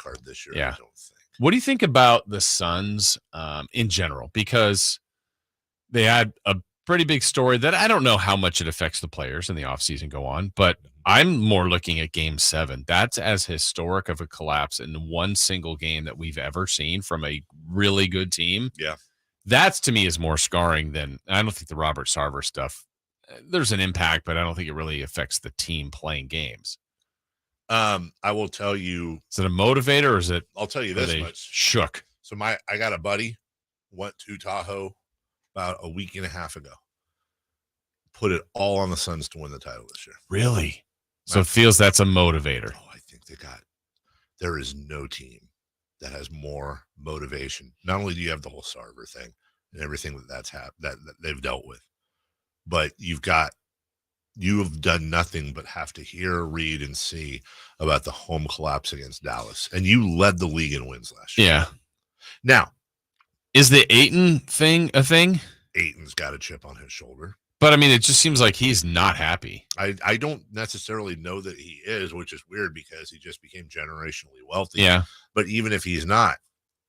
card this year. Yeah. I don't think. What do you think about the Suns in general? Because they had a pretty big story that I don't know how much it affects the players in the offseason go on, but I'm more looking at Game 7. That's as historic of a collapse in one single game that we've ever seen from a really good team. Yeah. That's, to me, is more scarring than – I don't think the Robert Sarver stuff – there's an impact, but I don't think it really affects the team playing games. I will tell you. Is it a motivator or is it – I'll tell you this much. Shook. So I got a buddy, went to Tahoe about a week and a half ago. Put it all on the Suns to win the title this year. Really? So it feels that's a motivator. Oh, I think there is no team that has more motivation. Not only do you have the whole Sarver thing and everything that they've dealt with, but you have done nothing but have to hear, read, and see about the home collapse against Dallas. And you led the league in wins last year. Yeah. Now, is the Ayton thing a thing? Ayton's got a chip on his shoulder. But, I mean, it just seems like he's not happy. I don't necessarily know that he is, which is weird because he just became generationally wealthy. Yeah. But even if he's not,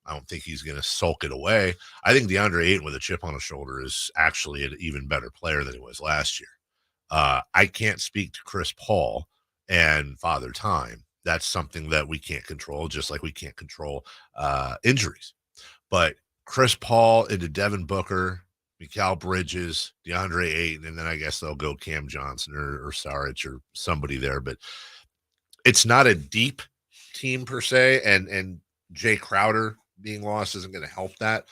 I don't think he's going to sulk it away. I think DeAndre Ayton with a chip on his shoulder is actually an even better player than he was last year. I can't speak to Chris Paul and Father Time. That's something that we can't control, just like we can't control injuries. But Chris Paul into Devin Booker, Mikal Bridges, DeAndre Ayton, and then I guess they'll go Cam Johnson or Saric or somebody there. But it's not a deep team per se, and Jay Crowder being lost isn't going to help that.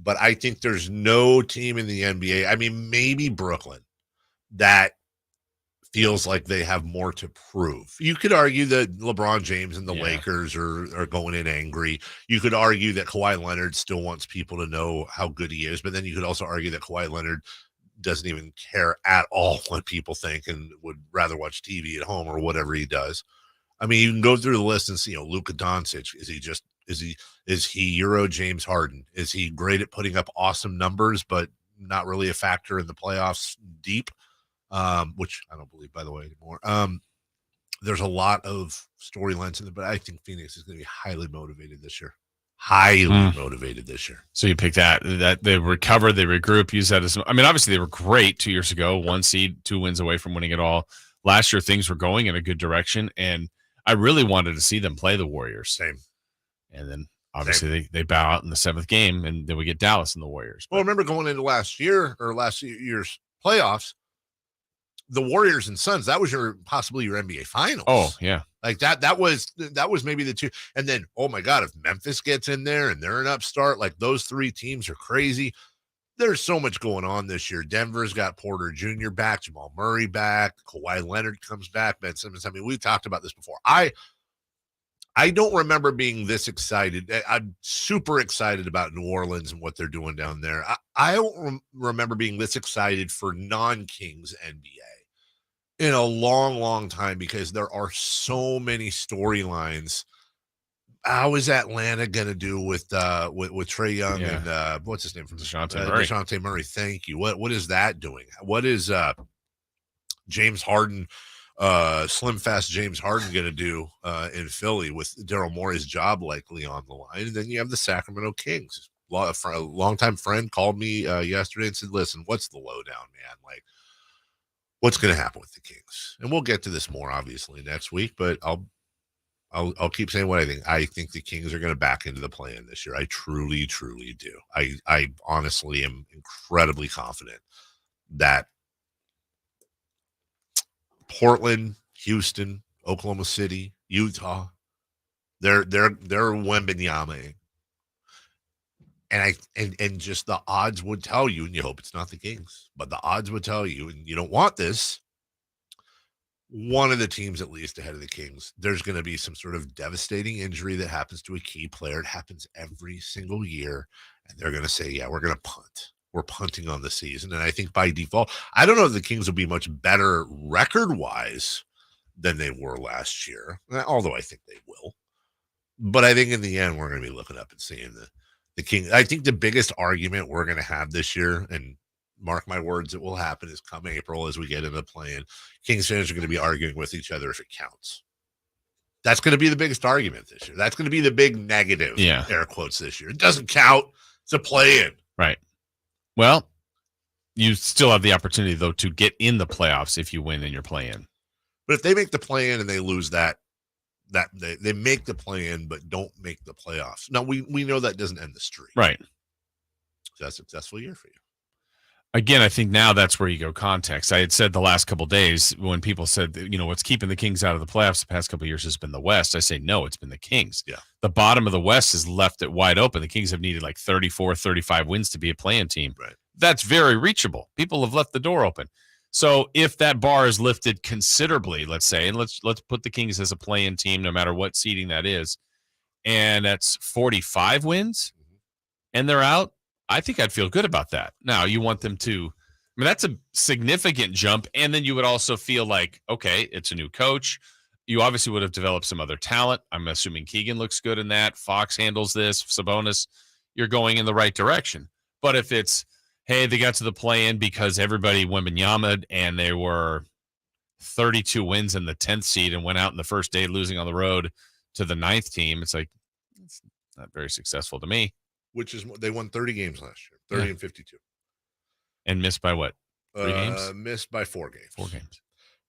But I think there's no team in the NBA, I mean, maybe Brooklyn, that feels like they have more to prove. You could argue that LeBron James and the Lakers are going in angry. You could argue that Kawhi Leonard still wants people to know how good he is, but then you could also argue that Kawhi Leonard doesn't even care at all what people think and would rather watch TV at home or whatever he does. I mean, you can go through the list and see, Luka Doncic, is he Euro James Harden? Is he great at putting up awesome numbers, but not really a factor in the playoffs deep? Which I don't believe, by the way, anymore. There's a lot of storylines in there, but I think Phoenix is going to be highly motivated this year. Motivated this year. So you pick that they recover, they regroup, use that as, I mean, obviously they were great 2 years ago, 1 seed, 2 wins away from winning it all. Last year, things were going in a good direction, and I really wanted to see them play the Warriors. Same. And then obviously they bow out in the 7th game, and then we get Dallas and the Warriors. Well, remember going into last year's playoffs, the Warriors and Suns, that was possibly your NBA Finals. Oh, yeah. Like that was maybe the two. And then, oh my God, if Memphis gets in there and they're an upstart, like those 3 teams are crazy. There's so much going on this year. Denver's got Porter Jr. back, Jamal Murray back, Kawhi Leonard comes back, Ben Simmons. I mean, we've talked about this before. I don't remember being this excited. I'm super excited about New Orleans and what they're doing down there. I don't remember being this excited for non-Kings NBA in a long, long time, because there are so many storylines. How is Atlanta going to do with Trae Young and what's his name from DeJounte Murray? Thank you. What is that doing? What is James Harden, Slim Fast James Harden going to do in Philly with Daryl Morey's job likely on the line? And then you have the Sacramento Kings. A longtime friend called me yesterday and said, "Listen, what's the lowdown, man? Like, what's going to happen with the Kings?" And we'll get to this more obviously next week, but I'll keep saying what I think. I think the Kings are going to back into the play-in this year. I truly, truly do. I honestly am incredibly confident that Portland, Houston, Oklahoma City, Utah, they're Wembanyama. And just the odds would tell you, and you hope it's not the Kings, but the odds would tell you, and you don't want this, one of the teams at least ahead of the Kings, there's going to be some sort of devastating injury that happens to a key player. It happens every single year, and they're going to say, yeah, we're going to punt. We're punting on the season. And I think by default, I don't know if the Kings will be much better record-wise than they were last year, although I think they will. But I think in the end, we're going to be looking up and seeing the King. I think the biggest argument we're going to have this year, and mark my words, it will happen, is come April as we get into playing. Kings fans are going to be arguing with each other if it counts. That's going to be the biggest argument this year. That's going to be the big negative, air quotes, this year. It doesn't count. It's a play-in. Right. Well, you still have the opportunity, though, to get in the playoffs if you win in your play-in. But if they make the play-in and they lose that they make the play-in but don't make the playoffs. Now, we know that doesn't end the streak. Right. So that's a successful year for you. Again, I think now that's where you go context. I had said the last couple of days when people said, what's keeping the Kings out of the playoffs the past couple of years has been the West. I say, no, it's been the Kings. Yeah. The bottom of the West is left it wide open. The Kings have needed like 34, 35 wins to be a play-in team. Right. That's very reachable. People have left the door open. So if that bar is lifted considerably, let's say, and let's put the Kings as a play-in team, no matter what seeding that is, and that's 45 wins, and they're out, I think I'd feel good about that. Now, you want them to, that's a significant jump. And then you would also feel like, okay, it's a new coach. You obviously would have developed some other talent. I'm assuming Keegan looks good in that. Fox handles this. Sabonis, you're going in the right direction. But if it's, hey, they got to the play-in because everybody Wembanyama and they were 32 wins in the 10th seed and went out in the first day losing on the road to the 9th team, it's like, it's not very successful to me. Which is, they won 30 games last year, 30 and 52. And missed by what? 3 games? Missed by 4 games. 4 games.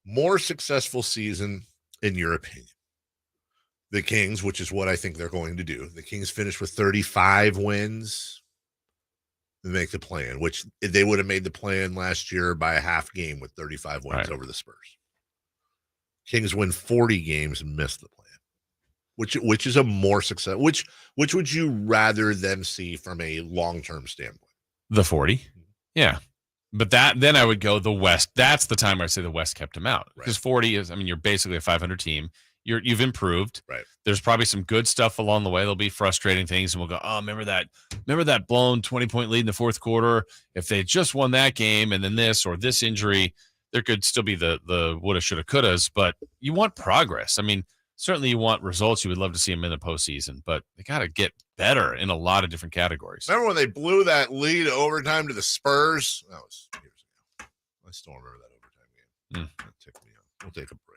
More successful season, in your opinion? The Kings, which is what I think they're going to do. The Kings finished with 35 wins and make the play-in, which they would have made the play-in last year by a half game with 35 wins over the Spurs. Kings win 40 games and miss the play-in. Which is a more success? Which would you rather them see from a long-term standpoint? The 40, yeah. But then I would go the West. That's the time I say the West kept him out because 40 is. You're basically a 500 team. You've improved. Right. There's probably some good stuff along the way. There'll be frustrating things, and we'll go, oh, remember that blown 20-point lead in the fourth quarter? If they just won that game, and then this or this injury, there could still be the woulda, shoulda, couldas. But you want progress. Certainly you want results. You would love to see them in the postseason, but they got to get better in a lot of different categories. Remember when they blew that lead overtime to the Spurs? That was years ago. I still remember that overtime game. That ticked me off. We'll take a break.